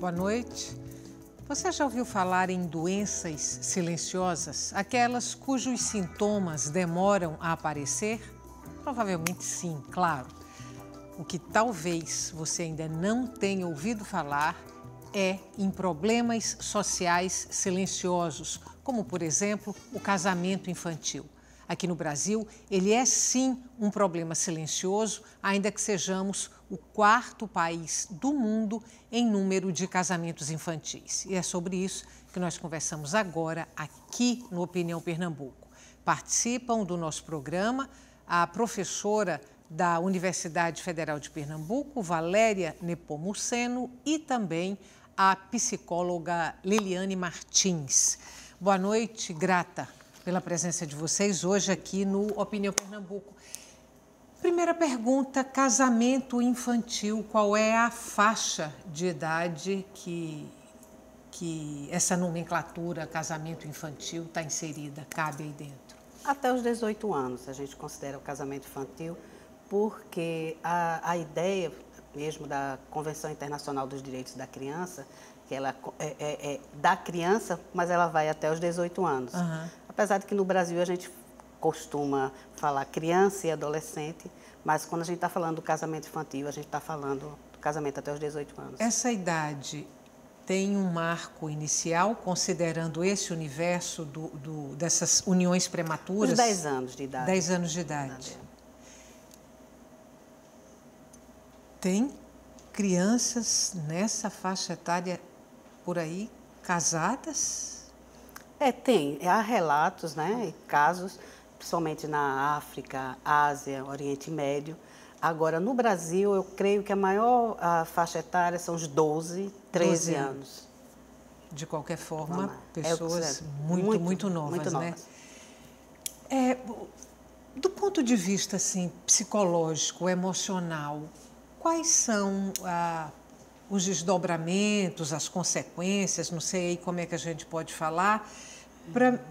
Boa noite. Você já ouviu falar em doenças silenciosas? Aquelas cujos sintomas demoram a aparecer? Provavelmente sim, claro. O que talvez você ainda não tenha ouvido falar é em problemas sociais silenciosos, como, por exemplo, o casamento infantil. Aqui no Brasil, ele é sim um problema silencioso, ainda que sejamos o 4º país do mundo em número de casamentos infantis. E é sobre isso que nós conversamos agora aqui no Opinião Pernambuco. Participam do nosso programa a professora da Universidade Federal de Pernambuco, Valéria Nepomuceno, e também a psicóloga Liliane Martins. Boa noite, grata pela presença de vocês hoje aqui no Opinião Pernambuco. Primeira pergunta, casamento infantil, qual é a faixa de idade que essa nomenclatura casamento infantil está inserida, cabe aí dentro? Até os 18 anos a gente considera o casamento infantil, porque a ideia mesmo da Convenção Internacional dos Direitos da Criança, que ela é da criança, mas ela vai até os 18 anos. Uhum. Apesar de que no Brasil a gente costuma falar criança e adolescente, mas quando a gente está falando do casamento infantil, a gente está falando do casamento até os 18 anos. Essa idade tem um marco inicial, considerando esse universo dessas uniões prematuras? Os 10 anos de idade. 10 anos de idade. Tem crianças nessa faixa etária por aí, casadas? Tem. Há relatos, né, casos, principalmente na África, Ásia, Oriente Médio. Agora, no Brasil, eu creio que a maior faixa etária são os 12, 13 anos. De qualquer forma, pessoas muito novas, muito né? Novas. Do ponto de vista assim, psicológico, emocional, quais são os desdobramentos, as consequências, não sei aí como é que a gente pode falar, para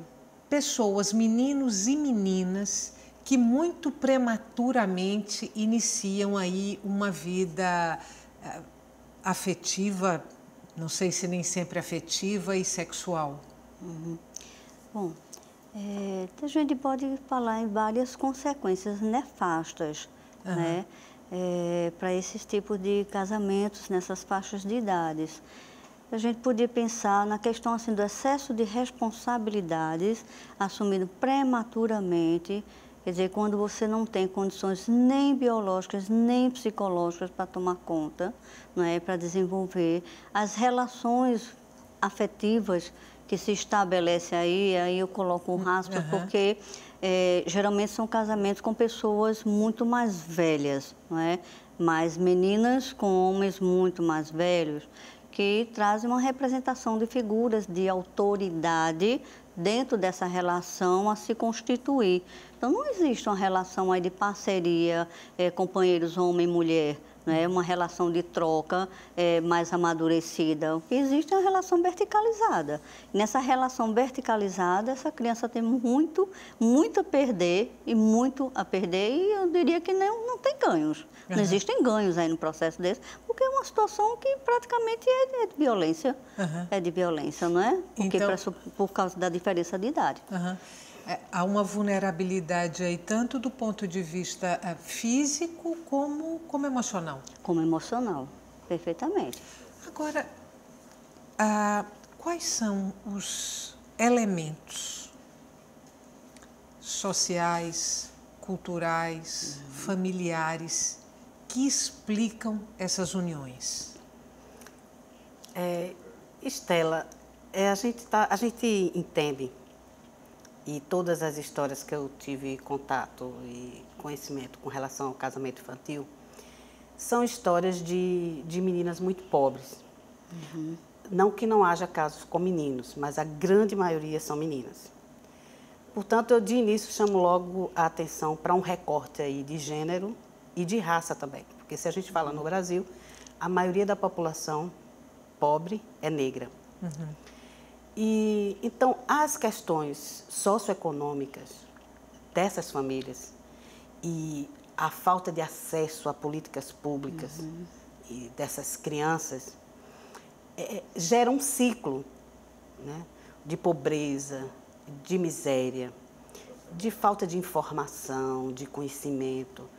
pessoas, meninos e meninas, que muito prematuramente iniciam aí uma vida afetiva, não sei se nem sempre afetiva e sexual? Uhum. Bom, a gente pode falar em várias consequências nefastas, né? Para esses tipos de casamentos nessas faixas de idades. A gente podia pensar na questão assim, do excesso de responsabilidades assumido prematuramente, quer dizer, quando você não tem condições nem biológicas, nem psicológicas para tomar conta, não é, para desenvolver as relações afetivas que se estabelece aí eu coloco um raspa, porque geralmente são casamentos com pessoas muito mais velhas, não é? Mas meninas com homens muito mais velhos, que trazem uma representação de figuras de autoridade dentro dessa relação a se constituir. Então, não existe uma relação aí de parceria, companheiros homem e mulher, né? Uma relação de troca mais amadurecida. O que existe é uma relação verticalizada. E nessa relação verticalizada, essa criança tem muito a perder e eu diria que não tem ganhos. Não existem ganhos aí no processo desse, porque é uma situação que praticamente é de violência. É de violência, não é? Porque então, por causa da diferença de idade. Há uma vulnerabilidade aí, tanto do ponto de vista físico como emocional. Como emocional, perfeitamente. Agora, quais são os elementos sociais, culturais, familiares que explicam essas uniões? Estela, a gente entende, e todas as histórias que eu tive contato e conhecimento com relação ao casamento infantil, são histórias de meninas muito pobres. Não que não haja casos com meninos, mas a grande maioria são meninas. Portanto, eu de início chamo logo a atenção para um recorte aí de gênero e de raça também. Porque se a gente fala no Brasil, a maioria da população pobre é negra. E então, as questões socioeconômicas dessas famílias e a falta de acesso a políticas públicas e dessas crianças gera um ciclo, né, de pobreza, de miséria, de falta de informação, de conhecimento,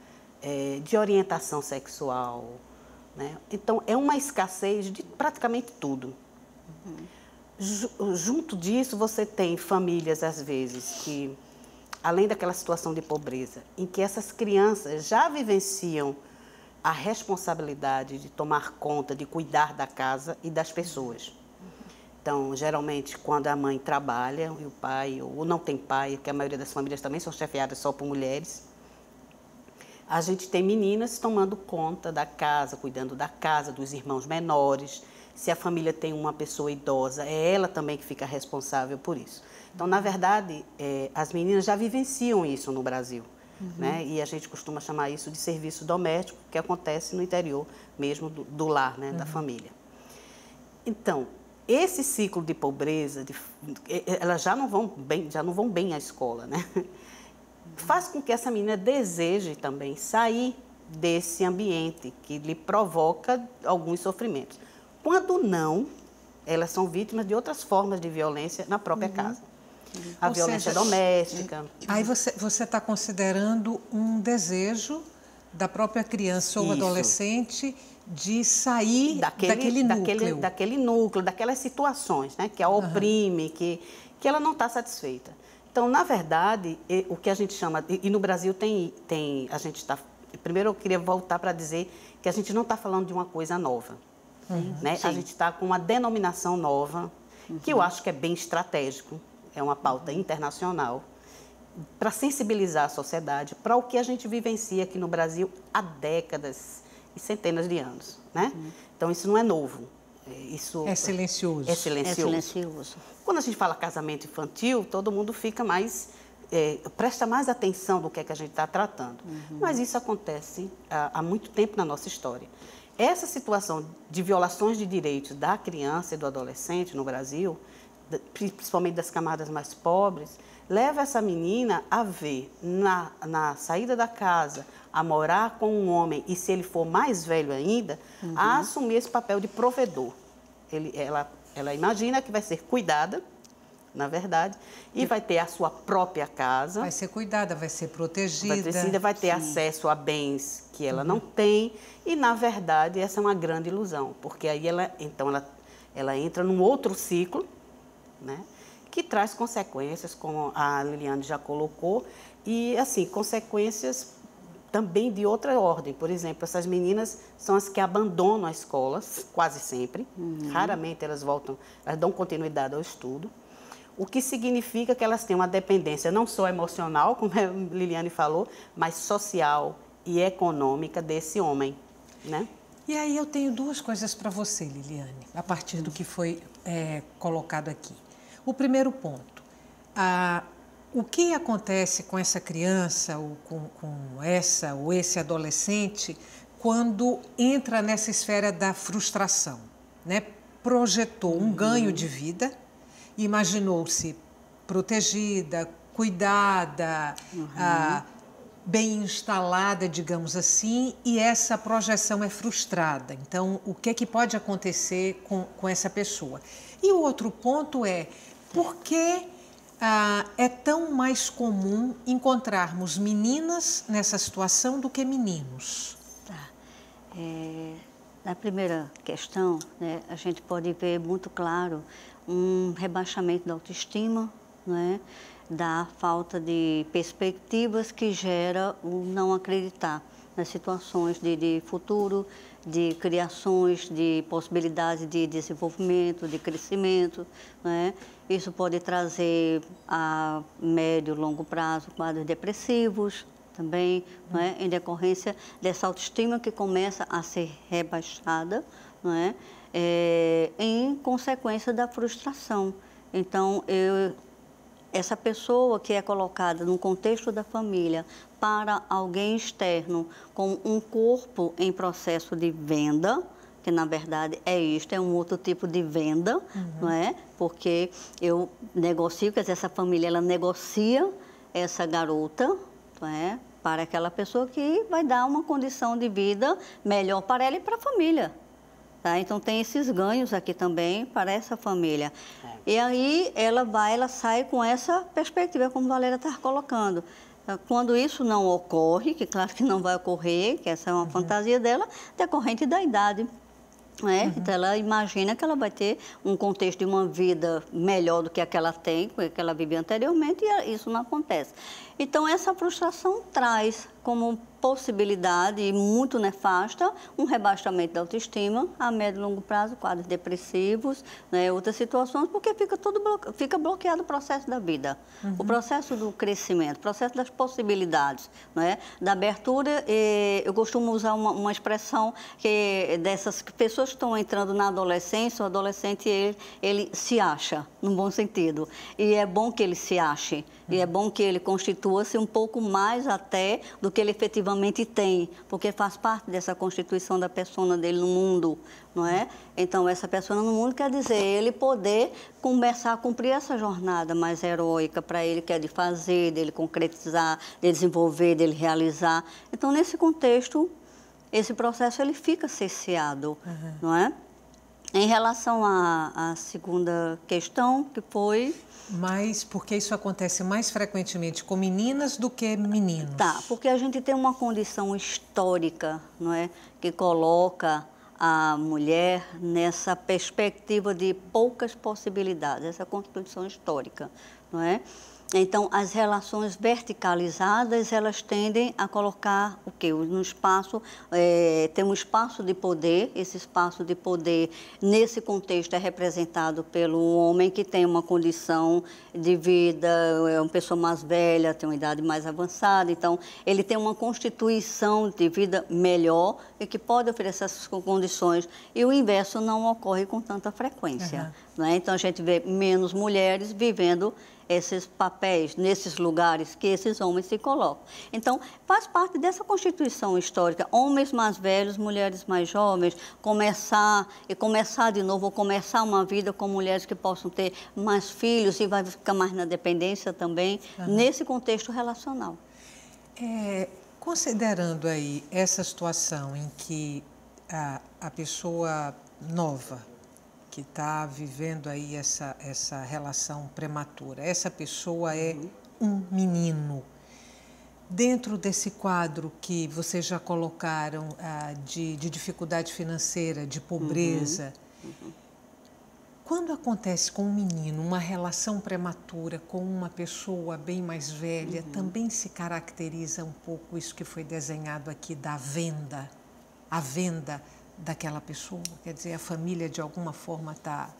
de orientação sexual, né? Então, é uma escassez de praticamente tudo. Junto disso, você tem famílias, às vezes, que, além daquela situação de pobreza, em que essas crianças já vivenciam a responsabilidade de tomar conta, de cuidar da casa e das pessoas. Então, geralmente, quando a mãe trabalha e o pai, ou não tem pai, porque a maioria das famílias também são chefiadas só por mulheres, a gente tem meninas tomando conta da casa, cuidando da casa, dos irmãos menores. Se a família tem uma pessoa idosa, é ela também que fica responsável por isso. Então, na verdade, as meninas já vivenciam isso no Brasil, né? E a gente costuma chamar isso de serviço doméstico, que acontece no interior mesmo do lar, né? Da família. Então, esse ciclo de pobreza, elas já não vão bem à escola, né? Faz com que essa menina deseje também sair desse ambiente que lhe provoca alguns sofrimentos. Quando não, elas são vítimas de outras formas de violência na própria casa. A violência doméstica. Aí você está considerando um desejo da própria criança ou adolescente de sair daquele núcleo. Daquelas situações, né, que a oprime, que ela não está satisfeita. Então, na verdade, o que a gente chama... E no Brasil a gente está... Primeiro, eu queria voltar para dizer que a gente não está falando de uma coisa nova. Né? A gente está com uma denominação nova, que eu acho que é bem estratégico. É uma pauta internacional para sensibilizar a sociedade para o que a gente vivencia aqui no Brasil há décadas e centenas de anos, né? Então, isso não é novo. Isso é silencioso. É silencioso. Quando a gente fala casamento infantil, todo mundo fica mais... presta mais atenção do que é que a gente está tratando. Mas isso acontece há muito tempo na nossa história. Essa situação de violações de direitos da criança e do adolescente no Brasil, principalmente das camadas mais pobres, leva essa menina a ver na saída da casa, a morar com um homem e, se ele for mais velho ainda, a assumir esse papel de provedor. Ela imagina que vai ser cuidada, na verdade, e vai ter a sua própria casa. Vai ser cuidada, vai ser protegida. Vai ter acesso a bens que ela não tem. E, na verdade, essa é uma grande ilusão, porque aí ela entra num outro ciclo, né, que traz consequências, como a Liliane já colocou, e, assim, consequências também de outra ordem. Por exemplo, essas meninas são as que abandonam a escola, quase sempre. Raramente elas voltam, elas dão continuidade ao estudo. O que significa que elas têm uma dependência não só emocional, como a Liliane falou, mas social e econômica desse homem, né? E aí eu tenho duas coisas para você, Liliane, a partir do que foi colocado aqui. O primeiro ponto, o que acontece com essa criança ou com essa ou esse adolescente quando entra nessa esfera da frustração, né? Projetou um ganho de vida, imaginou-se protegida, cuidada, bem instalada, digamos assim, e essa projeção é frustrada. Então, o que pode acontecer com essa pessoa? E o outro ponto é, por que é tão mais comum encontrarmos meninas nessa situação do que meninos? Na primeira questão, né, a gente pode ver muito claro um rebaixamento da autoestima, né, da falta de perspectivas que gera o não acreditar nas situações de futuro, de criações, de possibilidades de desenvolvimento, de crescimento, né? Isso pode trazer a médio e longo prazo quadros depressivos também, né? Em decorrência dessa autoestima que começa a ser rebaixada, né? Em consequência da frustração. Então, essa pessoa que é colocada no contexto da família para alguém externo com um corpo em processo de venda, que na verdade é um outro tipo de venda, não é? Porque eu negocio, quer dizer, essa família ela negocia essa garota, não é? Para aquela pessoa que vai dar uma condição de vida melhor para ela e para a família. Tá? Então, tem esses ganhos aqui também para essa família. E aí, ela sai com essa perspectiva, como a Valéria está colocando. Quando isso não ocorre, que claro que não vai ocorrer, que essa é uma fantasia dela, decorrente da idade. Né? Então, ela imagina que ela vai ter um contexto de uma vida melhor do que a que ela tem, que ela vivia anteriormente, e isso não acontece. Então, essa frustração traz como possibilidade muito nefasta um rebaixamento da autoestima a médio e longo prazo, quadros depressivos, né, outras situações, porque fica bloqueado o processo da vida, o processo do crescimento, o processo das possibilidades, né, da abertura. Eu costumo usar uma expressão que dessas pessoas que estão entrando na adolescência, o adolescente ele se acha, num bom sentido, e é bom que ele se ache, e é bom que ele constitua-se um pouco mais até do que ele efetivamente tem, porque faz parte dessa constituição da persona dele no mundo, não é? Então, essa persona no mundo quer dizer ele poder começar a cumprir essa jornada mais heróica para ele, que é de fazer, dele concretizar, de desenvolver, dele realizar. Então, nesse contexto, esse processo ele fica cesseado, não é? Em relação à segunda questão, que foi... Mas porque isso acontece mais frequentemente com meninas do que meninos? Tá, porque a gente tem uma condição histórica, não é, que coloca a mulher nessa perspectiva de poucas possibilidades, essa constituição histórica, não é? Então, as relações verticalizadas, elas tendem a colocar o quê? No espaço, tem um espaço de poder, esse espaço de poder, nesse contexto, é representado pelo homem que tem uma condição de vida, é uma pessoa mais velha, tem uma idade mais avançada, então, ele tem uma constituição de vida melhor e que pode oferecer essas condições, e o inverso não ocorre com tanta frequência, não é? Então, a gente vê menos mulheres vivendo esses papéis, nesses lugares que esses homens se colocam. Então, faz parte dessa constituição histórica, homens mais velhos, mulheres mais jovens, começar de novo, ou começar uma vida com mulheres que possam ter mais filhos e vai ficar mais na dependência também, nesse contexto relacional. Considerando aí essa situação em que a pessoa nova, que está vivendo aí essa relação prematura, essa pessoa é um menino. Dentro desse quadro que vocês já colocaram de dificuldade financeira, de pobreza, quando acontece com um menino uma relação prematura com uma pessoa bem mais velha, também se caracteriza um pouco isso que foi desenhado aqui da venda, a venda daquela pessoa, quer dizer, a família de alguma forma está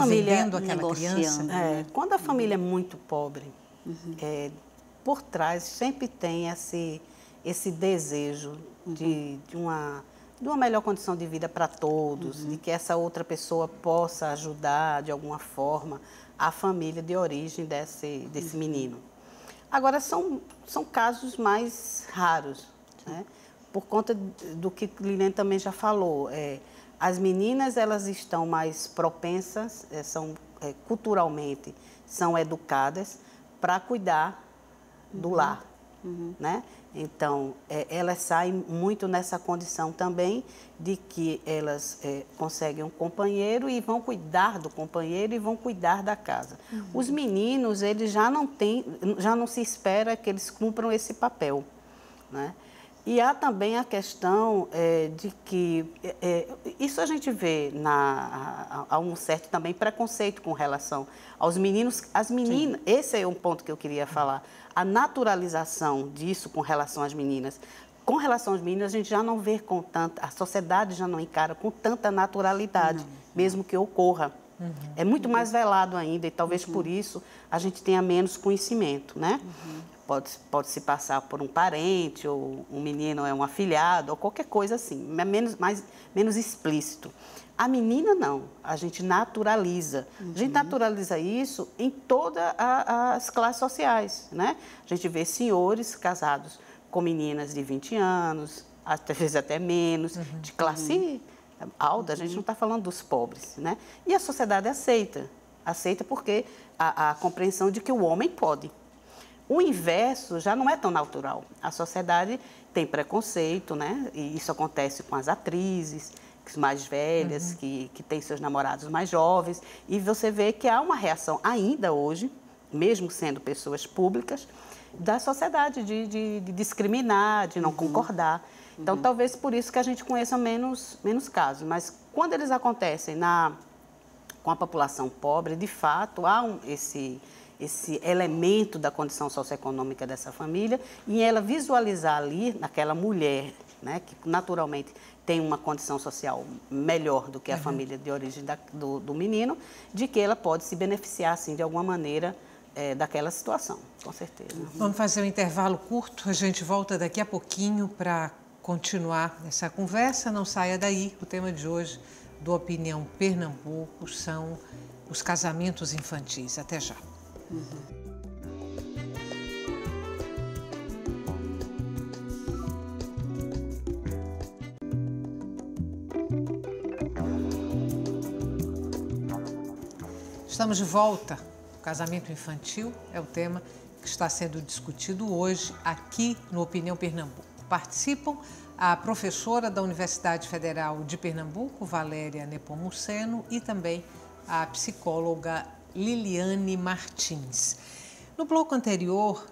vendendo aquela criança. Quando a família é muito pobre, por trás sempre tem esse desejo de uma melhor condição de vida para todos, de que essa outra pessoa possa ajudar de alguma forma a família de origem desse menino. Agora, são casos mais raros, né? Por conta do que Liliane também já falou, as meninas elas estão mais propensas, culturalmente, são educadas para cuidar do lar, né? Então, elas saem muito nessa condição também de que elas conseguem um companheiro e vão cuidar do companheiro e vão cuidar da casa. Os meninos, eles já não se espera que eles cumpram esse papel, né? E há também a questão de que, isso a gente vê, há um certo também preconceito com relação aos meninos, as meninas, esse é um ponto que eu queria falar, a naturalização disso com relação às meninas. Com relação às meninas, a gente já não vê com tanta, a sociedade já não encara com tanta naturalidade, mesmo que ocorra. É muito mais velado ainda e talvez por isso a gente tenha menos conhecimento, né? Pode se passar por um parente, ou um menino é um afilhado, ou qualquer coisa assim, menos explícito. A menina não, a gente naturaliza. A gente naturaliza isso em todas as classes sociais, né? A gente vê senhores casados com meninas de 20 anos, às vezes até menos, de classe alta, a gente não está falando dos pobres, né? E a sociedade aceita porque a compreensão de que o homem pode. O inverso já não é tão natural. A sociedade tem preconceito, né? E isso acontece com as atrizes, mais velhas, que têm seus namorados mais jovens, e você vê que há uma reação ainda hoje, mesmo sendo pessoas públicas, da sociedade de discriminar, de não concordar. Então, talvez por isso que a gente conheça menos casos, mas quando eles acontecem com a população pobre, de fato, há esse elemento da condição socioeconômica dessa família e ela visualizar ali, naquela mulher, né, que naturalmente tem uma condição social melhor do que a família de origem do menino, de que ela pode se beneficiar, assim, de alguma maneira, daquela situação, com certeza. Vamos fazer um intervalo curto, a gente volta daqui a pouquinho para continuar essa conversa. Não saia daí, o tema de hoje do Opinião Pernambuco são os casamentos infantis. Até já. Estamos de volta. O casamento infantil é o tema que está sendo discutido hoje aqui no Opinião Pernambuco. Participam a professora da Universidade Federal de Pernambuco, Valéria Nepomuceno, e também a psicóloga Liliane Martins. No bloco anterior,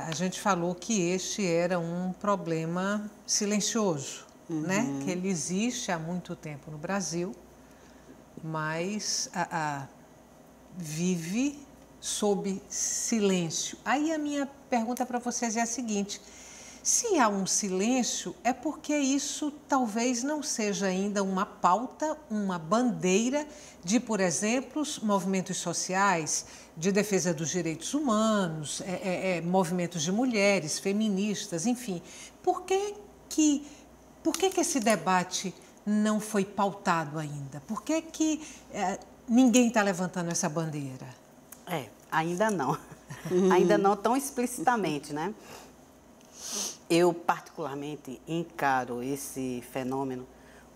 a gente falou que este era um problema silencioso, né? Que ele existe há muito tempo no Brasil, mas vive sob silêncio. Aí a minha pergunta para vocês é a seguinte: se há um silêncio, é porque isso talvez não seja ainda uma pauta, uma bandeira de, por exemplo, movimentos sociais, de defesa dos direitos humanos, movimentos de mulheres, feministas, enfim. Por que esse debate não foi pautado ainda? Por que ninguém está levantando essa bandeira? Ainda não. Ainda não tão explicitamente, né? Eu, particularmente, encaro esse fenômeno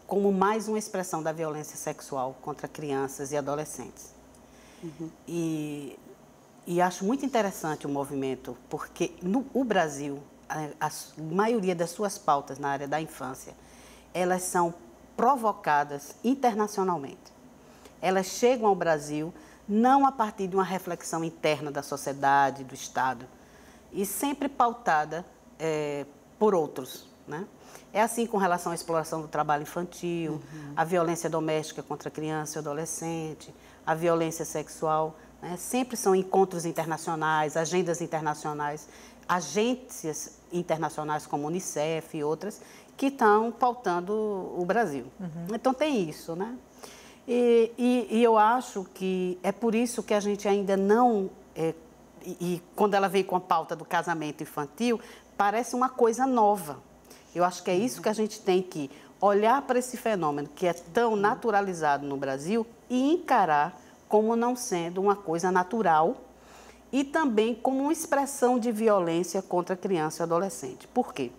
como mais uma expressão da violência sexual contra crianças e adolescentes. E acho muito interessante o movimento, porque o Brasil, a maioria das suas pautas na área da infância, elas são provocadas internacionalmente. Elas chegam ao Brasil não a partir de uma reflexão interna da sociedade, do Estado, e sempre pautada por outros, né? É assim com relação à exploração do trabalho infantil, a violência doméstica contra criança e adolescente, a violência sexual, né? Sempre são encontros internacionais, agendas internacionais, agências internacionais como a Unicef e outras, que estão pautando o Brasil. Então tem isso, né? E eu acho que é por isso que a gente ainda não... quando ela veio com a pauta do casamento infantil, parece uma coisa nova. Eu acho que é isso que a gente tem que olhar para esse fenômeno que é tão naturalizado no Brasil e encarar como não sendo uma coisa natural e também como uma expressão de violência contra a criança e adolescente. Por quê?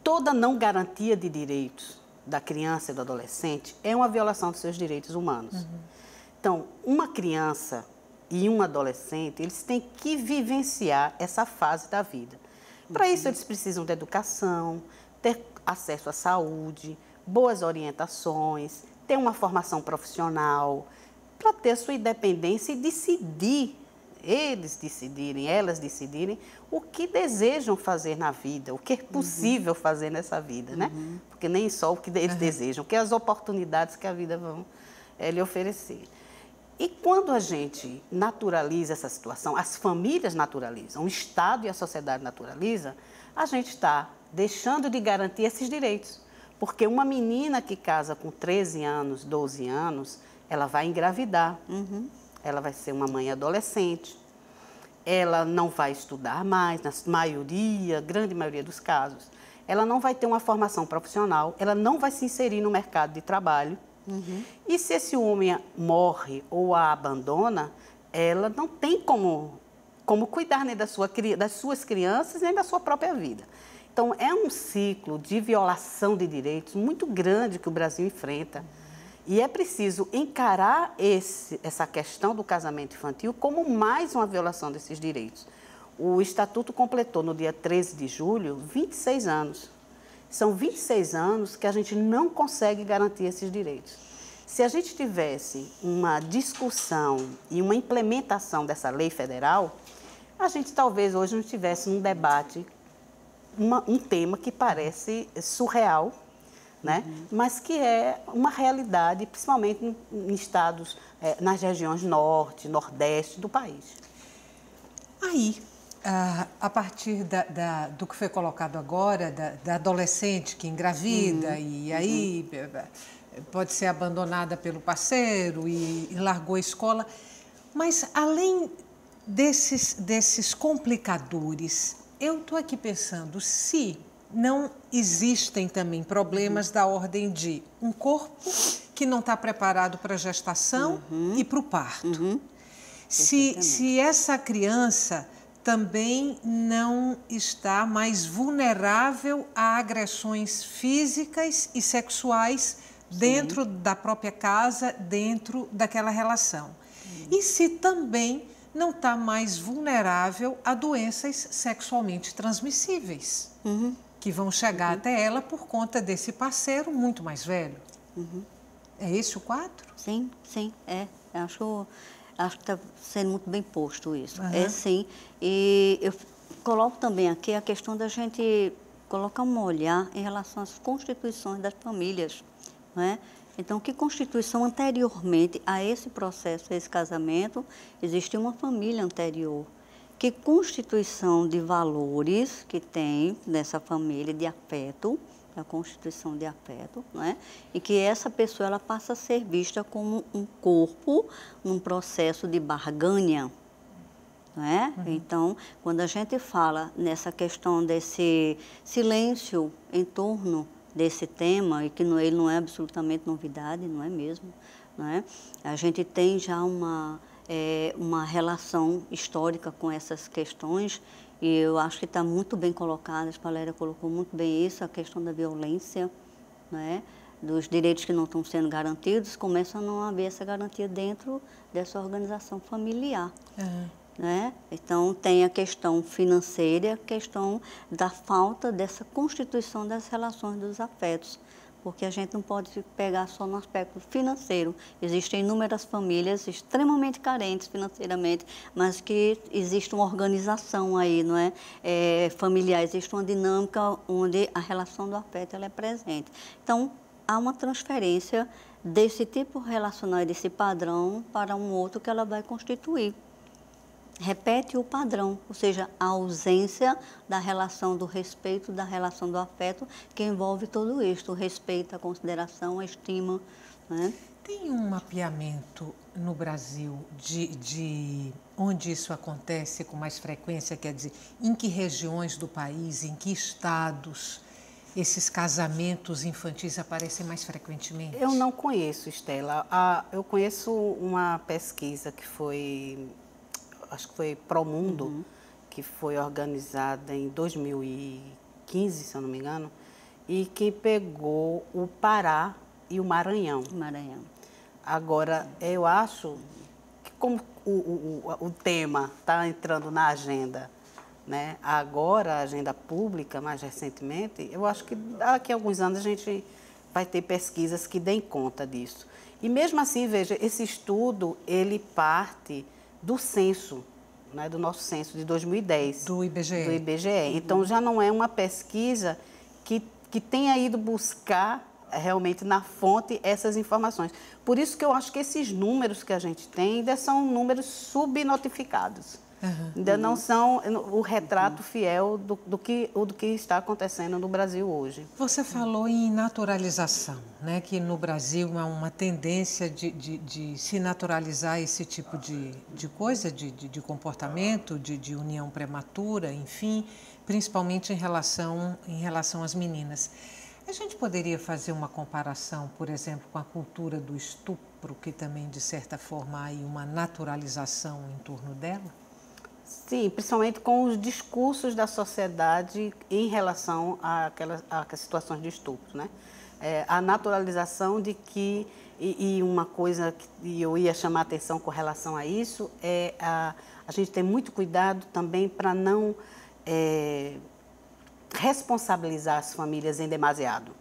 Toda não garantia de direitos da criança e do adolescente é uma violação dos seus direitos humanos. Então, uma criança e um adolescente, eles têm que vivenciar essa fase da vida. Para isso, eles precisam de educação, ter acesso à saúde, boas orientações, ter uma formação profissional, para ter sua independência e decidir, eles decidirem, elas decidirem o que desejam fazer na vida, o que é possível fazer nessa vida, né? Porque nem só o que eles desejam, que é as oportunidades que a vida vão lhe oferecer. E quando a gente naturaliza essa situação, as famílias naturalizam, o Estado e a sociedade naturalizam, a gente está deixando de garantir esses direitos. Porque uma menina que casa com 13 anos, 12 anos, ela vai engravidar, ela vai ser uma mãe adolescente, ela não vai estudar mais, na maioria, grande maioria dos casos, ela não vai ter uma formação profissional, ela não vai se inserir no mercado de trabalho. E se esse homem morre ou a abandona, ela não tem como cuidar nem das suas crianças, nem da sua própria vida. Então, é um ciclo de violação de direitos muito grande que o Brasil enfrenta. E é preciso encarar essa questão do casamento infantil como mais uma violação desses direitos. O Estatuto completou, no dia 13 de julho, 26 anos. São 26 anos que a gente não consegue garantir esses direitos. Se a gente tivesse uma discussão e uma implementação dessa lei federal, a gente talvez hoje não tivesse um debate, um tema que parece surreal, né? Mas que é uma realidade, principalmente em estados, nas regiões norte, nordeste do país. Aí, a partir do que foi colocado agora, da adolescente que engravida e aí pode ser abandonada pelo parceiro e largou a escola, mas além desses complicadores, eu estou aqui pensando se não existem também problemas da ordem de um corpo que não está preparado para a gestação e para o parto. Se essa criança também não está mais vulnerável a agressões físicas e sexuais dentro da própria casa, dentro daquela relação. E se também não está mais vulnerável a doenças sexualmente transmissíveis, que vão chegar até ela por conta desse parceiro muito mais velho. É esse o quadro? Sim, sim, é. Acho que está sendo muito bem posto isso. É sim. E eu coloco também aqui a questão da gente colocar um olhar em relação às constituições das famílias, não é? Então, que constituição anteriormente a esse processo, a esse casamento, existia uma família anterior? Que constituição de valores que tem nessa família de afeto, a constituição de afeto, não é? E que essa pessoa ela passa a ser vista como um corpo num processo de barganha, não é? Então, quando a gente fala nessa questão desse silêncio em torno desse tema, e que ele não é absolutamente novidade, não é mesmo, não é? A gente tem já uma relação histórica com essas questões, e eu acho que está muito bem colocada, a Valéria colocou muito bem isso, a questão da violência, não é? Dos direitos que não estão sendo garantidos, começa a não haver essa garantia dentro dessa organização familiar. Né? Então, tem a questão financeira, a questão da falta dessa constituição das relações dos afetos, porque a gente não pode pegar só no aspecto financeiro. Existem inúmeras famílias extremamente carentes financeiramente, mas que existe uma organização aí, não é? Familiar, existe uma dinâmica onde a relação do afeto ela é presente. Então, há uma transferência desse tipo relacional, desse padrão, para um outro que ela vai constituir. Repete o padrão, ou seja, a ausência da relação do respeito, da relação do afeto, que envolve tudo isso, o respeito, a consideração, a estima. Né? Tem um mapeamento no Brasil de onde isso acontece com mais frequência, quer dizer, em que regiões do país, em que estados esses casamentos infantis aparecem mais frequentemente? Eu não conheço, Estela. Eu conheço uma pesquisa que foi... acho que foi Promundo, que foi organizada em 2015, se eu não me engano, e que pegou o Pará e o Maranhão. Agora, eu acho que como o tema está entrando na agenda, né, agora a agenda pública, mais recentemente, eu acho que daqui a alguns anos a gente vai ter pesquisas que deem conta disso. E mesmo assim, veja, esse estudo, ele parte do censo, né, do nosso censo de 2010. Do IBGE. Do IBGE. Então, já não é uma pesquisa que tenha ido buscar realmente na fonte essas informações. Por isso que eu acho que esses números que a gente tem ainda são números subnotificados. Ainda não são o retrato fiel do que está acontecendo no Brasil hoje. Você falou em naturalização, né? Que no Brasil há uma tendência de se naturalizar esse tipo de coisa, de comportamento, de união prematura, enfim, principalmente em relação às meninas. A gente poderia fazer uma comparação, por exemplo, com a cultura do estupro, que também, de certa forma, há aí uma naturalização em torno dela? Sim, principalmente com os discursos da sociedade em relação às situações de estupro, né? A naturalização de que, e uma coisa que eu ia chamar a atenção com relação a isso, a gente ter muito cuidado também para não responsabilizar as famílias em demasiado.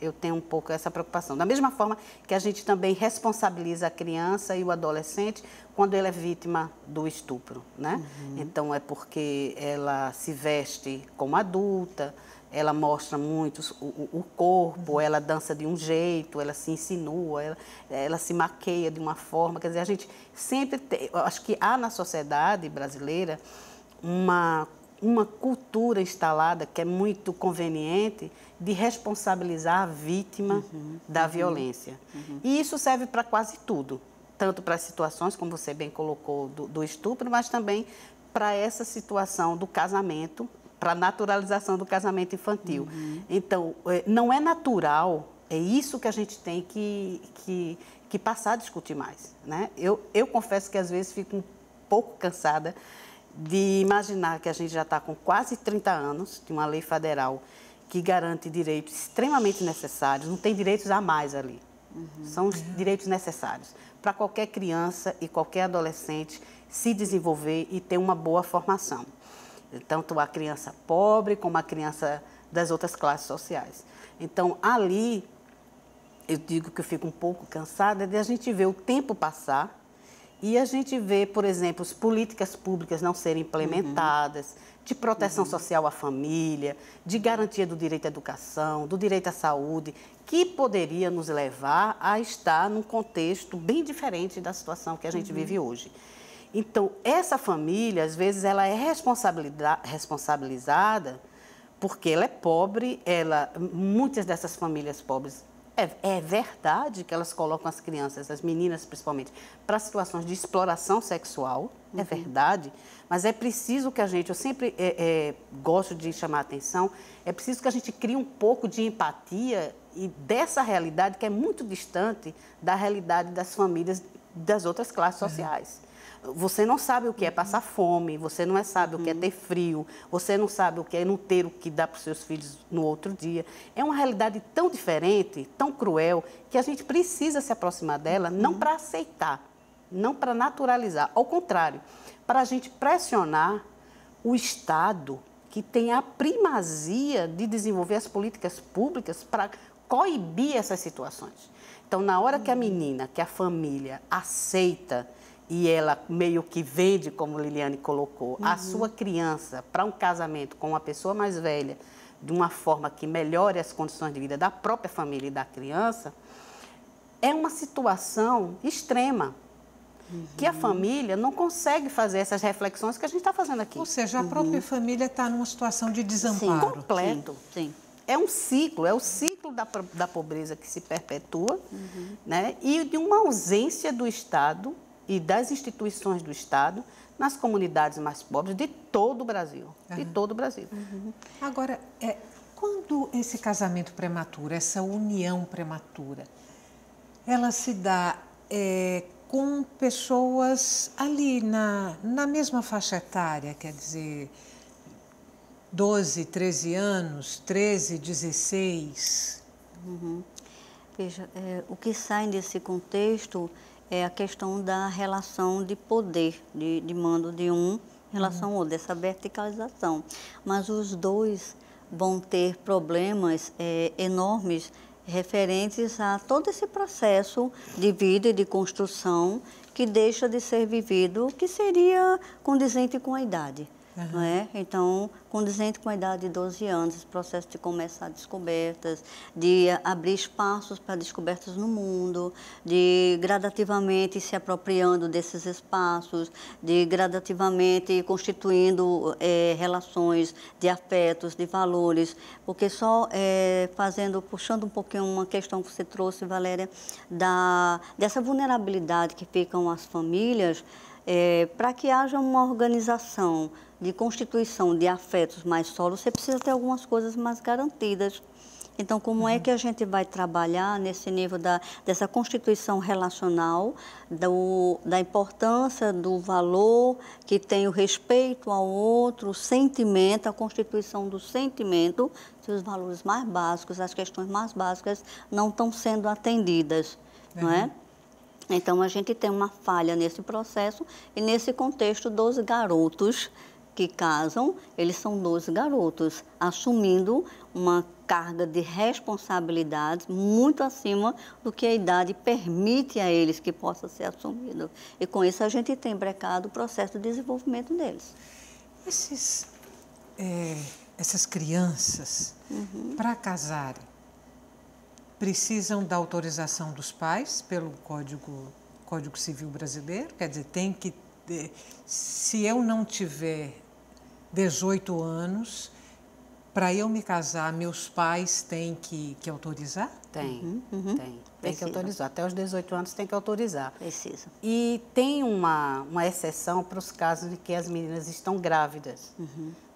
Eu tenho um pouco essa preocupação. Da mesma forma que a gente também responsabiliza a criança e o adolescente quando ele é vítima do estupro, né? Então, é porque ela se veste como adulta, ela mostra muito o corpo, ela dança de um jeito, ela se insinua, ela se maqueia de uma forma. Quer dizer, a gente sempre tem... Eu acho que há na sociedade brasileira uma cultura instalada que é muito conveniente de responsabilizar a vítima da violência. E isso serve para quase tudo, tanto para as situações, como você bem colocou, do estupro, mas também para essa situação do casamento, para a naturalização do casamento infantil. Então, não é natural, é isso que a gente tem que passar a discutir mais, né? Eu confesso que às vezes fico um pouco cansada de imaginar que a gente já está com quase 30 anos de uma lei federal que garante direitos extremamente necessários, não tem direitos a mais ali, são os direitos necessários para qualquer criança e qualquer adolescente se desenvolver e ter uma boa formação, tanto a criança pobre como a criança das outras classes sociais. Então, ali, eu digo que eu fico um pouco cansada de a gente ver o tempo passar e a gente vê, por exemplo, as políticas públicas não serem implementadas, de proteção social à família, de garantia do direito à educação, do direito à saúde, que poderia nos levar a estar num contexto bem diferente da situação que a gente vive hoje. Então, essa família, às vezes, ela é responsabilizada porque ela é pobre, muitas dessas famílias pobres, é verdade que elas colocam as crianças, as meninas principalmente, para situações de exploração sexual, é verdade, mas é preciso que a gente, eu sempre gosto de chamar a atenção, é preciso que a gente crie um pouco de empatia e dessa realidade que é muito distante da realidade das famílias das outras classes sociais. Você não sabe o que é passar fome, você não sabe o que é ter frio, você não sabe o que é não ter o que dar para os seus filhos no outro dia. É uma realidade tão diferente, tão cruel, que a gente precisa se aproximar dela, não para aceitar, não para naturalizar, ao contrário, para a gente pressionar o Estado, que tem a primazia de desenvolver as políticas públicas para coibir essas situações. Então, na hora que a menina, que a família aceita e ela meio que vende, como Liliane colocou, a sua criança para um casamento com uma pessoa mais velha, de uma forma que melhore as condições de vida da própria família e da criança, é uma situação extrema, que a família não consegue fazer essas reflexões que a gente está fazendo aqui. Ou seja, a própria família está numa situação de desamparo. Sim, completo. Sim. É um ciclo, é o ciclo da pobreza que se perpetua, né? E de uma ausência do Estado e das instituições do Estado nas comunidades mais pobres de todo o Brasil. De todo o Brasil. Agora, quando esse casamento prematuro, essa união prematura, ela se dá com pessoas ali na mesma faixa etária, quer dizer, 12, 13 anos, 13, 16... Veja, o que sai desse contexto é a questão da relação de poder, de mando de um em relação ao outro, dessa verticalização. Mas os dois vão ter problemas enormes referentes a todo esse processo de vida e de construção que deixa de ser vivido, que seria condizente com a idade. Não é? Então, condizente com a idade de 12 anos, esse processo de começar descobertas, de abrir espaços para descobertas no mundo, de gradativamente se apropriando desses espaços, de gradativamente constituindo relações de afetos, de valores, porque só puxando um pouquinho uma questão que você trouxe, Valéria, dessa vulnerabilidade que ficam as famílias, para que haja uma organização de constituição de afetos mais sólidos, você precisa ter algumas coisas mais garantidas. Então, como é que a gente vai trabalhar nesse nível dessa constituição relacional, da importância do valor que tem o respeito ao outro, o sentimento, a constituição do sentimento, se os valores mais básicos, as questões mais básicas não estão sendo atendidas, não é? Então, a gente tem uma falha nesse processo e, nesse contexto, dos garotos que casam, eles são 12 garotos, assumindo uma carga de responsabilidades muito acima do que a idade permite a eles que possa ser assumido. E com isso a gente tem brecado o processo de desenvolvimento deles. Essas crianças, para casarem, precisam da autorização dos pais pelo Código Civil Brasileiro? Quer dizer, se eu não tiver 18 anos, para eu me casar, meus pais têm que autorizar? Tem que autorizar. Até os 18 anos tem que autorizar. Precisa. E tem uma exceção para os casos de que as meninas estão grávidas.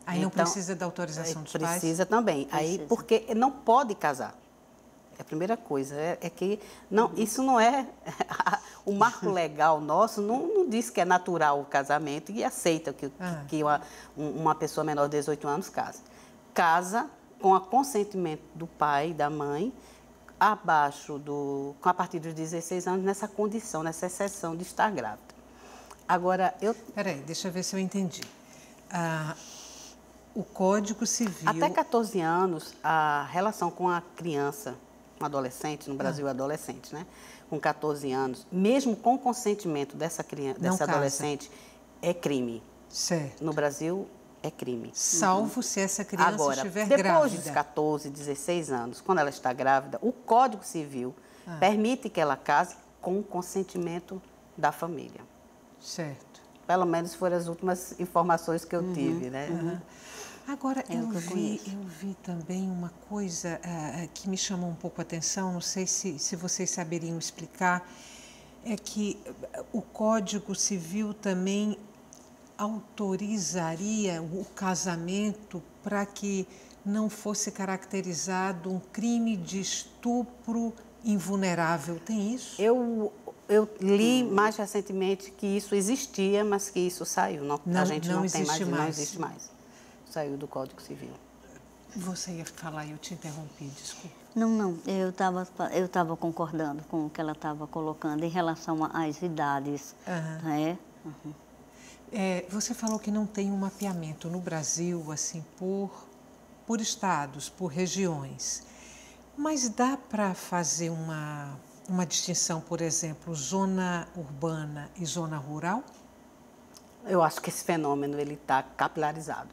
Aí não precisa da autorização dos pais? Precisa também. Aí, porque não pode casar. A primeira coisa é que isso não é... O marco legal nosso não diz que é natural o casamento e aceita que uma pessoa menor de 18 anos case. Casa com o consentimento do pai e da mãe, a partir dos 16 anos, nessa condição, nessa exceção de estar grávida. Agora, Peraí, deixa eu ver se eu entendi. O Código Civil... Até 14 anos, a relação com a criança, um adolescente, no Brasil adolescente, né? Com 14 anos, mesmo com o consentimento dessa criança, dessa adolescente, é crime. Certo. No Brasil, é crime. Salvo se essa criança estiver grávida. Depois dos 14, 16 anos, quando ela está grávida, o Código Civil permite que ela case com o consentimento da família. Certo. Pelo menos foram as últimas informações que eu tive, né? Agora, eu vi também uma coisa que me chamou um pouco a atenção, não sei se vocês saberiam explicar, é que o Código Civil também autorizaria o casamento para que não fosse caracterizado um crime de estupro invulnerável. Tem isso? Eu li mais recentemente que isso existia, mas que isso saiu. A gente não tem mais, não existe mais. Saiu do Código Civil. Você ia falar e eu te interrompi, desculpa. Não, eu estava concordando com o que ela estava colocando em relação às idades. Né? Você falou que não tem um mapeamento no Brasil, assim, por estados, por regiões. Mas dá para fazer uma distinção, por exemplo, zona urbana e zona rural? Eu acho que esse fenômeno está capilarizado.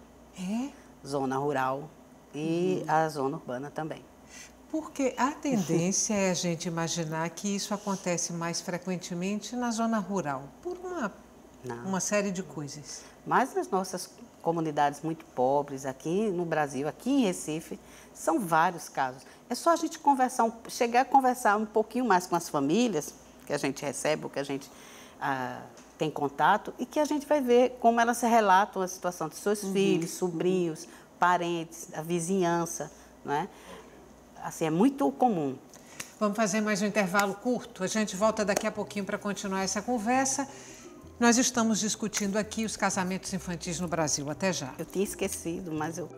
Zona rural e a zona urbana também. Porque a tendência é a gente imaginar que isso acontece mais frequentemente na zona rural, por uma série de coisas. Mas nas nossas comunidades muito pobres, aqui no Brasil, aqui em Recife, são vários casos. É só a gente chegar a conversar um pouquinho mais com as famílias que a gente recebe, ou que a gente tem contato, e que a gente vai ver como elas se relatam a situação de seus filhos, sobrinhos, parentes, a vizinhança, não é? Assim, é muito comum. Vamos fazer mais um intervalo curto? A gente volta daqui a pouquinho para continuar essa conversa. Nós estamos discutindo aqui os casamentos infantis no Brasil. Até já. Eu tinha esquecido, mas eu...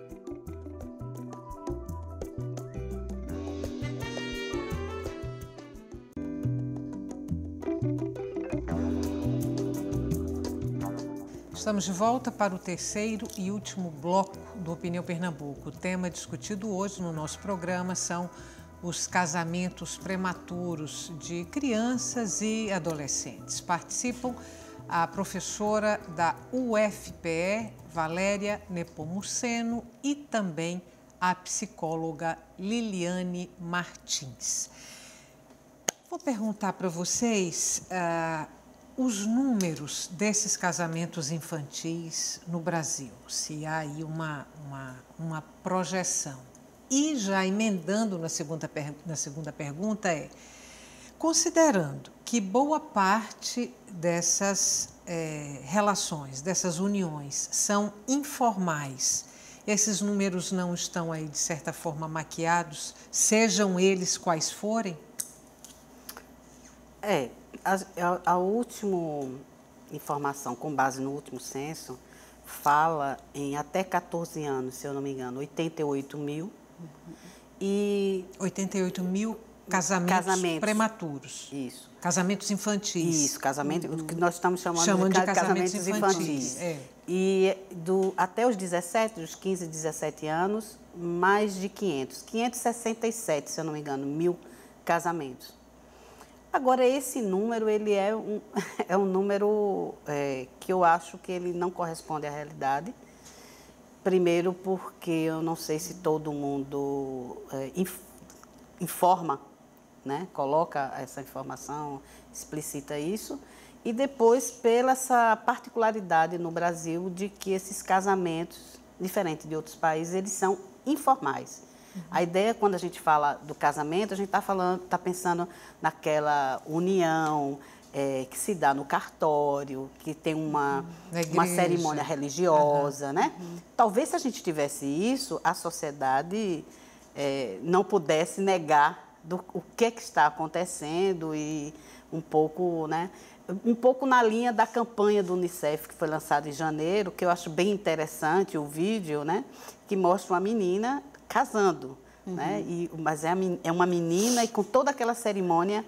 Estamos de volta para o terceiro e último bloco do Opinião Pernambuco. O tema discutido hoje no nosso programa são os casamentos prematuros de crianças e adolescentes. Participam a professora da UFPE, Valéria Nepomuceno, e também a psicóloga Liliane Martins. Vou perguntar para vocês os números desses casamentos infantis no Brasil, se há aí uma projeção. E já emendando na segunda pergunta considerando que boa parte dessas relações, dessas uniões são informais, esses números não estão aí de certa forma maquiados, sejam eles quais forem? A última informação, com base no último censo, fala em até 14 anos, se eu não me engano, 88 mil. E 88 mil casamentos prematuros. Isso. Casamentos infantis. Isso, casamento, o que nós estamos chamando de casamentos infantis. E até os 17, dos 15 a 17 anos, mais de 567, se eu não me engano, 1000 casamentos. Agora, esse número, ele é um número que eu acho que ele não corresponde à realidade. Primeiro porque eu não sei se todo mundo informa, né? Coloca essa informação, explicita isso. E depois pela essa particularidade no Brasil de que esses casamentos, diferente de outros países, eles são informais. A ideia, quando a gente fala do casamento, a gente está pensando naquela união que se dá no cartório, que tem uma cerimônia religiosa, né? Talvez se a gente tivesse isso, a sociedade não pudesse negar o que está acontecendo e um pouco, né? Um pouco na linha da campanha do Unicef, que foi lançada em janeiro, que eu acho bem interessante o vídeo, né? Que mostra uma menina casando, né? Mas é uma menina e com toda aquela cerimônia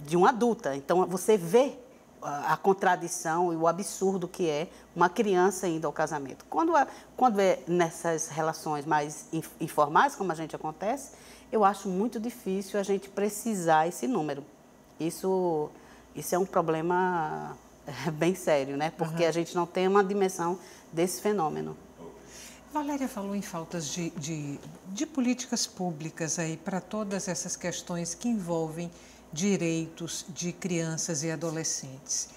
de uma adulta. Então, você vê a contradição e o absurdo que é uma criança indo ao casamento. Quando é nessas relações mais informais, como a gente acontece, eu acho muito difícil a gente precisar esse número. Isso é um problema bem sério, né? Porque a gente não tem uma dimensão desse fenômeno. Valéria falou em faltas de políticas públicas aí para todas essas questões que envolvem direitos de crianças e adolescentes.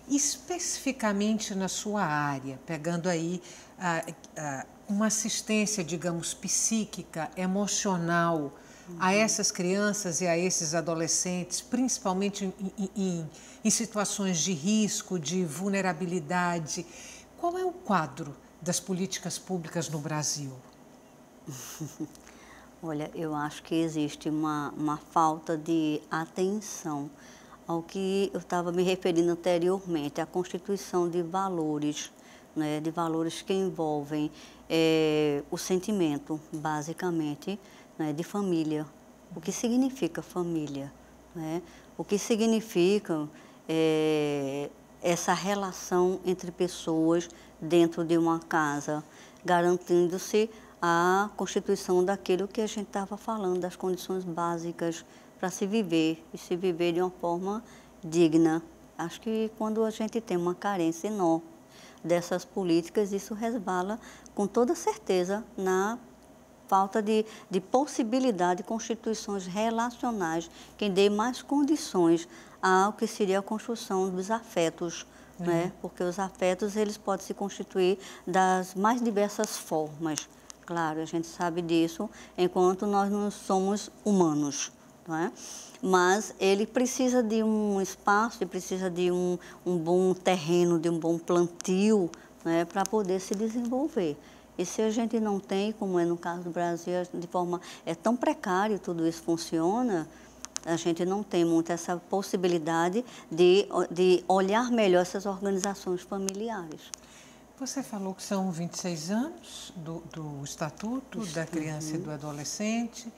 Especificamente na sua área, pegando aí uma assistência, digamos, psíquica, emocional a essas crianças e a esses adolescentes, principalmente em situações de risco, de vulnerabilidade. Qual é o quadro das políticas públicas no Brasil? Olha, eu acho que existe uma falta de atenção ao que eu estava me referindo anteriormente, a constituição de valores, né, de valores que envolvem o sentimento, basicamente, né, de família. O que significa família? Né? O que significa essa relação entre pessoas dentro de uma casa, garantindo-se a constituição daquilo que a gente estava falando, das condições básicas para se viver, e se viver de uma forma digna. Acho que quando a gente tem uma carência enorme dessas políticas, isso resvala com toda certeza na falta de possibilidade de constituições relacionais que dê mais condições ao que seria a construção dos afetos, né? Porque os afetos eles podem se constituir das mais diversas formas. Claro, a gente sabe disso enquanto nós não somos humanos, não é? Mas ele precisa de um espaço, ele precisa de um bom terreno, de um bom plantio, né, para poder se desenvolver. E se a gente não tem, como é no caso do Brasil, de forma tão precária tudo isso funciona, a gente não tem muito essa possibilidade de olhar melhor essas organizações familiares. Você falou que são 26 anos do Estatuto da Criança e do Adolescente.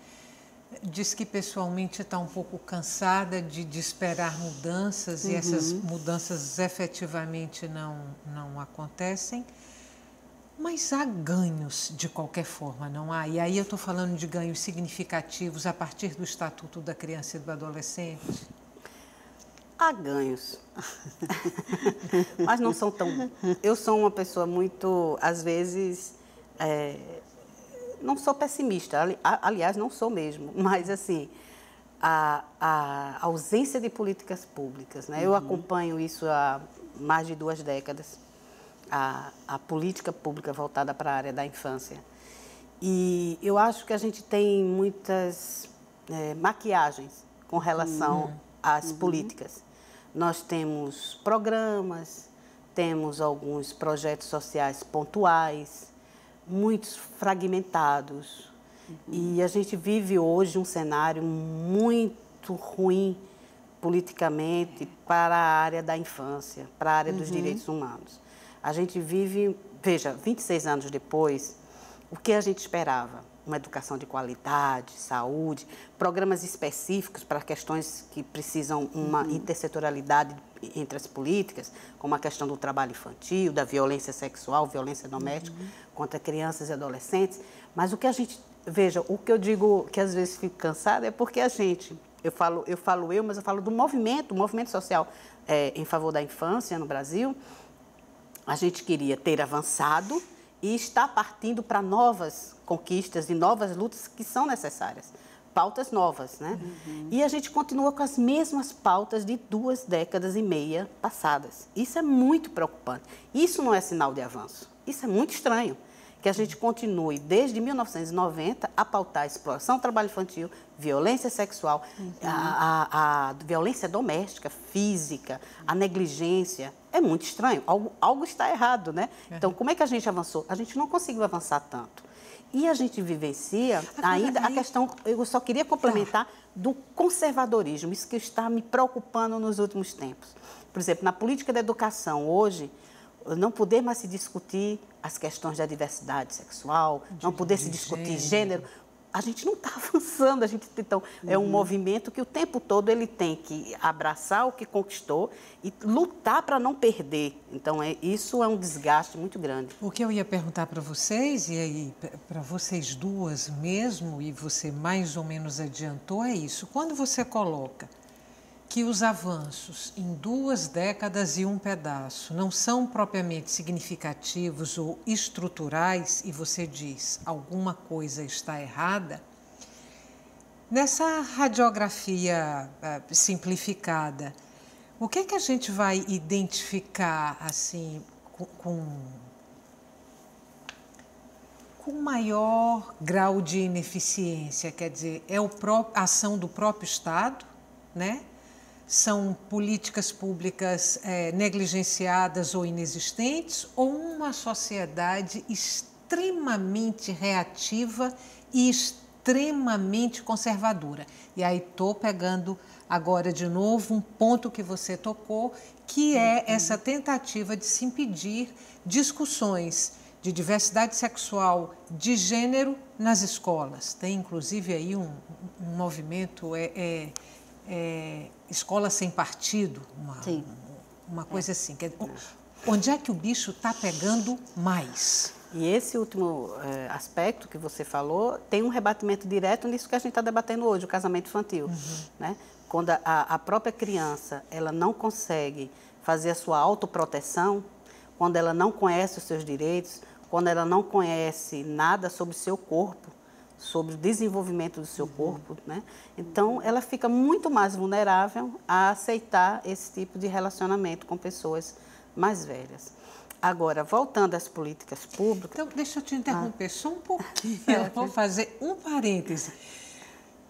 Diz que pessoalmente está um pouco cansada de esperar mudanças e essas mudanças efetivamente não acontecem. Mas há ganhos de qualquer forma, não há? E aí eu estou falando de ganhos significativos a partir do Estatuto da Criança e do Adolescente. Há ganhos, mas não são tão... Eu sou uma pessoa muito, às vezes, não sou pessimista, aliás, não sou mesmo, mas, assim, a ausência de políticas públicas, né? Eu acompanho isso há mais de 2 décadas, a política pública voltada para a área da infância. E eu acho que a gente tem muitas maquiagens com relação às políticas. Nós temos programas, temos alguns projetos sociais pontuais, muitos fragmentados. E a gente vive hoje um cenário muito ruim politicamente para a área da infância, para a área dos direitos humanos. A gente vive, veja, 26 anos depois, o que a gente esperava? uma educação de qualidade, saúde, programas específicos para questões que precisam uma intersetorialidade entre as políticas, como a questão do trabalho infantil, da violência sexual, violência doméstica contra crianças e adolescentes. Mas o que a gente, veja, o que eu digo que às vezes fico cansada é porque a gente, mas eu falo do movimento social em favor da infância no Brasil. A gente queria ter avançado e está partindo para novas conquistas e novas lutas que são necessárias. Pautas novas, né? E a gente continua com as mesmas pautas de 2 décadas e meia passadas. Isso é muito preocupante. Isso não é sinal de avanço. Isso é muito estranho. Que a gente continue, desde 1990, a pautar a exploração do trabalho infantil, violência sexual, a violência doméstica, física, a negligência. É muito estranho. Algo está errado, né? Então, como é que a gente avançou? A gente não conseguiu avançar tanto. E a gente vivencia ainda a questão, eu só queria complementar, do conservadorismo, isso que está me preocupando nos últimos tempos. Por exemplo, na política da educação, hoje, não poder mais se discutir as questões da diversidade sexual, não poder se discutir gênero. A gente não está avançando, então, é um movimento que o tempo todo ele tem que abraçar o que conquistou e lutar para não perder. Então, isso é um desgaste muito grande. O que eu ia perguntar para vocês, e aí para vocês duas mesmo, e você mais ou menos adiantou, é isso. Quando você coloca que os avanços em 2 décadas e um pedaço não são propriamente significativos ou estruturais, e você diz alguma coisa está errada, nessa radiografia simplificada, o que é que a gente vai identificar assim com maior grau de ineficiência? Quer dizer, é a ação do próprio Estado, né? São políticas públicas negligenciadas ou inexistentes, ou uma sociedade extremamente reativa e extremamente conservadora? E aí estou pegando agora de novo um ponto que você tocou, que é essa tentativa de se impedir discussões de diversidade sexual, de gênero nas escolas. Tem inclusive aí um movimento... escola sem partido, uma coisa assim. Onde é que o bicho está pegando mais? E esse último aspecto que você falou tem um rebatimento direto nisso que a gente está debatendo hoje, o casamento infantil. Né? Quando a própria criança ela não consegue fazer a sua autoproteção, quando ela não conhece os seus direitos, quando ela não conhece nada sobre o seu corpo, sobre o desenvolvimento do seu corpo, né? Então, ela fica muito mais vulnerável a aceitar esse tipo de relacionamento com pessoas mais velhas. Agora, voltando às políticas públicas... Então, deixa eu te interromper só um pouquinho. Eu vou fazer um parêntese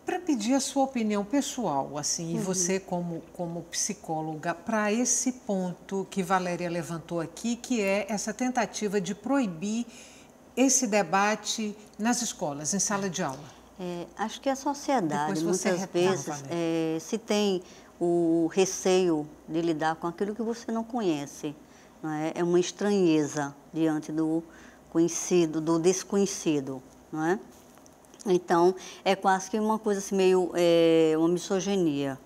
para pedir a sua opinião pessoal, assim, e você como psicóloga, para esse ponto que Valéria levantou aqui, que é essa tentativa de proibir esse debate nas escolas, em sala de aula. Acho que a sociedade, muitas vezes, se tem o receio de lidar com aquilo que você não conhece. Não é? É uma estranheza diante do conhecido, do desconhecido. Não é? Então, é quase que uma coisa assim, meio uma misoginia.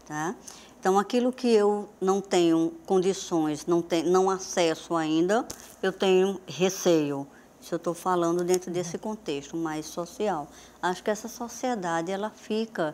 Tá? Então, aquilo que eu não tenho condições, não acesso ainda, eu tenho receio. Se eu estou falando dentro desse contexto mais social. Acho que essa sociedade, ela fica,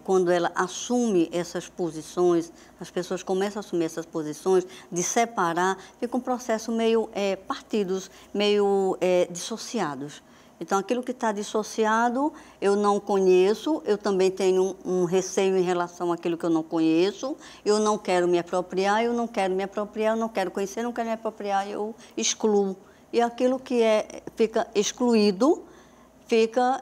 quando ela assume essas posições, as pessoas começam a assumir essas posições, de separar, fica um processo meio partidos, meio dissociados. Então, aquilo que está dissociado, eu não conheço, eu também tenho um receio em relação àquilo que eu não conheço, eu não quero me apropriar, eu não quero conhecer, não quero me apropriar, eu excluo. E aquilo que fica excluído, fica,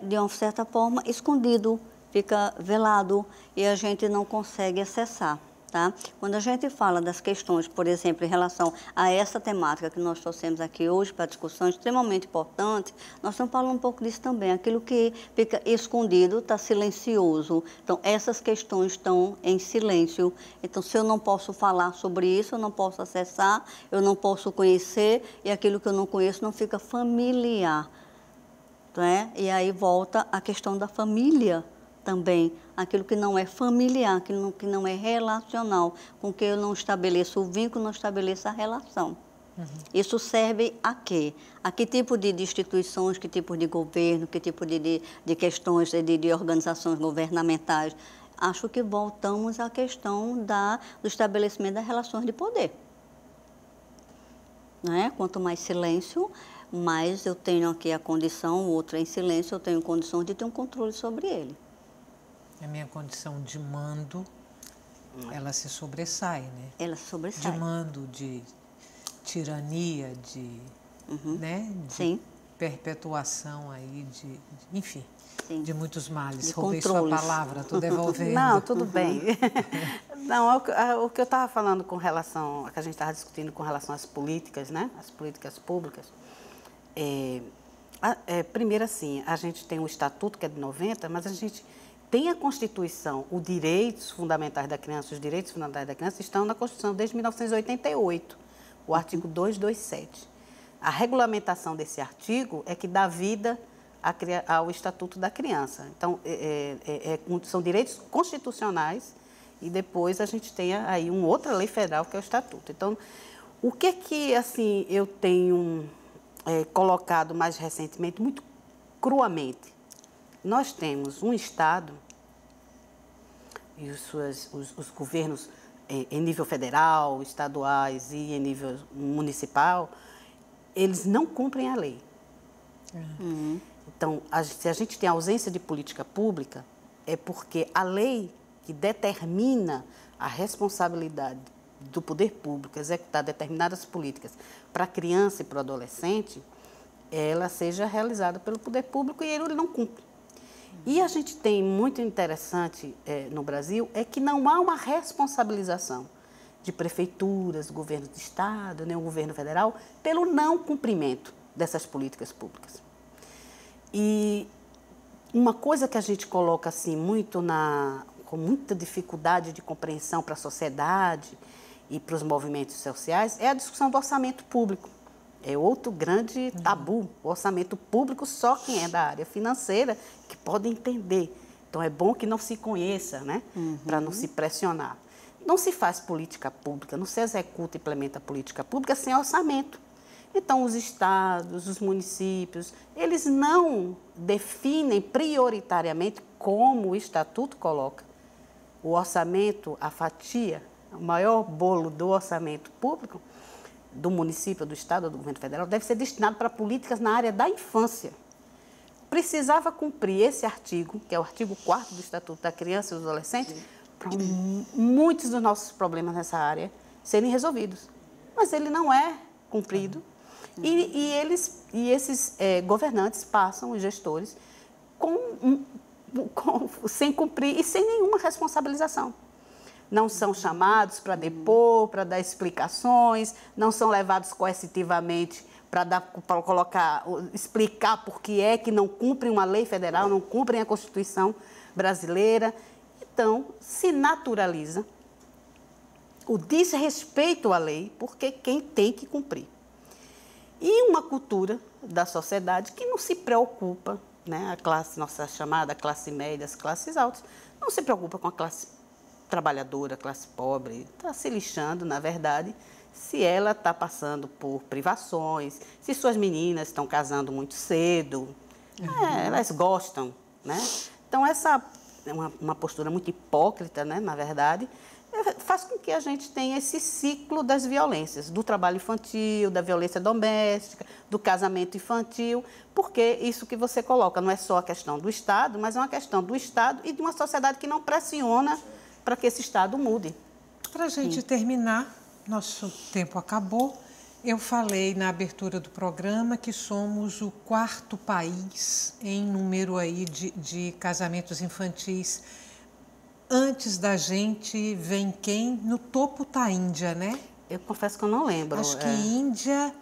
de uma certa forma, escondido, fica velado e a gente não consegue acessar. Tá? Quando a gente fala das questões, por exemplo, em relação a essa temática que nós trouxemos aqui hoje para a discussão, extremamente importante, nós estamos falando um pouco disso também, aquilo que fica escondido, está silencioso. Então, essas questões estão em silêncio. Então, se eu não posso falar sobre isso, eu não posso acessar, eu não posso conhecer, e aquilo que eu não conheço não fica familiar. não é? E aí volta a questão da família também, aquilo que não é familiar, aquilo que não é relacional, com que eu não estabeleço o vínculo, não estabeleço a relação. Isso serve a quê? A que tipo de instituições, que tipo de governo, que tipo de questões de organizações governamentais? Acho que voltamos à questão do estabelecimento das relações de poder. Né? Quanto mais silêncio, mais eu tenho aqui a condição, o outro é em silêncio, eu tenho condição de ter um controle sobre ele. A minha condição de mando, ela se sobressai, né? Ela se sobressai. De mando, de tirania, né? De Sim. perpetuação aí, enfim, Sim. de muitos males. De Roubei controles. sua palavra, estou devolvendo. Não, tudo bem. Não, o que eu estava falando com relação, que a gente estava discutindo com relação às políticas, né? As políticas públicas. Primeiro, assim, a gente tem o Estatuto, que é de 90, mas a gente tem a Constituição, os direitos fundamentais da criança, os direitos fundamentais da criança estão na Constituição desde 1988, o artigo 227. A regulamentação desse artigo é que dá vida ao Estatuto da Criança. Então, são direitos constitucionais e depois a gente tem aí uma outra lei federal, que é o Estatuto. Então, o que assim, eu tenho colocado mais recentemente, muito cruamente? Nós temos um Estado e os governos em nível federal, estaduais e em nível municipal, eles não cumprem a lei. Então, se a gente tem ausência de política pública, é porque a lei que determina a responsabilidade do poder público executar determinadas políticas para a criança e para o adolescente, ela seja realizada pelo poder público e ele não cumpre. E a gente tem muito interessante no Brasil é que não há uma responsabilização de prefeituras, governo de estado, nem o governo federal, pelo não cumprimento dessas políticas públicas. E uma coisa que a gente coloca assim com muita dificuldade de compreensão para a sociedade e para os movimentos sociais é a discussão do orçamento público. É outro grande tabu. O orçamento público, só quem é da área financeira que pode entender. Então, é bom que não se conheça, né? Para não se pressionar. Não se faz política pública, não se executa e implementa política pública sem orçamento. Então, os estados, os municípios, eles não definem prioritariamente, como o Estatuto coloca, o orçamento, a fatia, o maior bolo do orçamento público, do município, do estado ou do governo federal, deve ser destinado para políticas na área da infância. Precisava cumprir esse artigo, que é o artigo 4º do Estatuto da Criança e do Adolescente, para muitos dos nossos problemas nessa área serem resolvidos. Mas ele não é cumprido e esses governantes passam, os gestores, sem cumprir e sem nenhuma responsabilização. Não são chamados para depor, para dar explicações, não são levados coercitivamente para explicar por que é que não cumprem uma lei federal, não cumprem a Constituição brasileira. Então, se naturaliza o desrespeito à lei, porque quem tem que cumprir. E uma cultura da sociedade que não se preocupa, né, a classe, nossa chamada classe média, as classes altas, não se preocupa com a classe trabalhadora, classe pobre, está se lixando, na verdade, se ela está passando por privações, se suas meninas estão casando muito cedo, elas gostam, né? Então, essa é uma postura muito hipócrita, né, na verdade, faz com que a gente tenha esse ciclo das violências, do trabalho infantil, da violência doméstica, do casamento infantil, porque isso que você coloca não é só a questão do Estado, mas é uma questão do Estado e de uma sociedade que não pressiona para que esse Estado mude. Para a gente terminar, nosso tempo acabou. Eu falei na abertura do programa que somos o 4º país em número aí de casamentos infantis. Antes da gente vem quem? No topo está a Índia, né? Eu confesso que eu não lembro. Acho que Índia,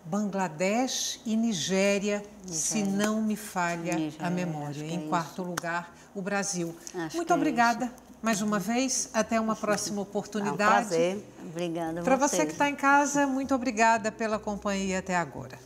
Bangladesh e Nigéria, se não me falha a memória. Em 4º lugar, o Brasil. Muito obrigada. Mais uma vez, até uma próxima oportunidade. É um prazer. Obrigada a Para vocês. você que está em casa, muito obrigada pela companhia até agora.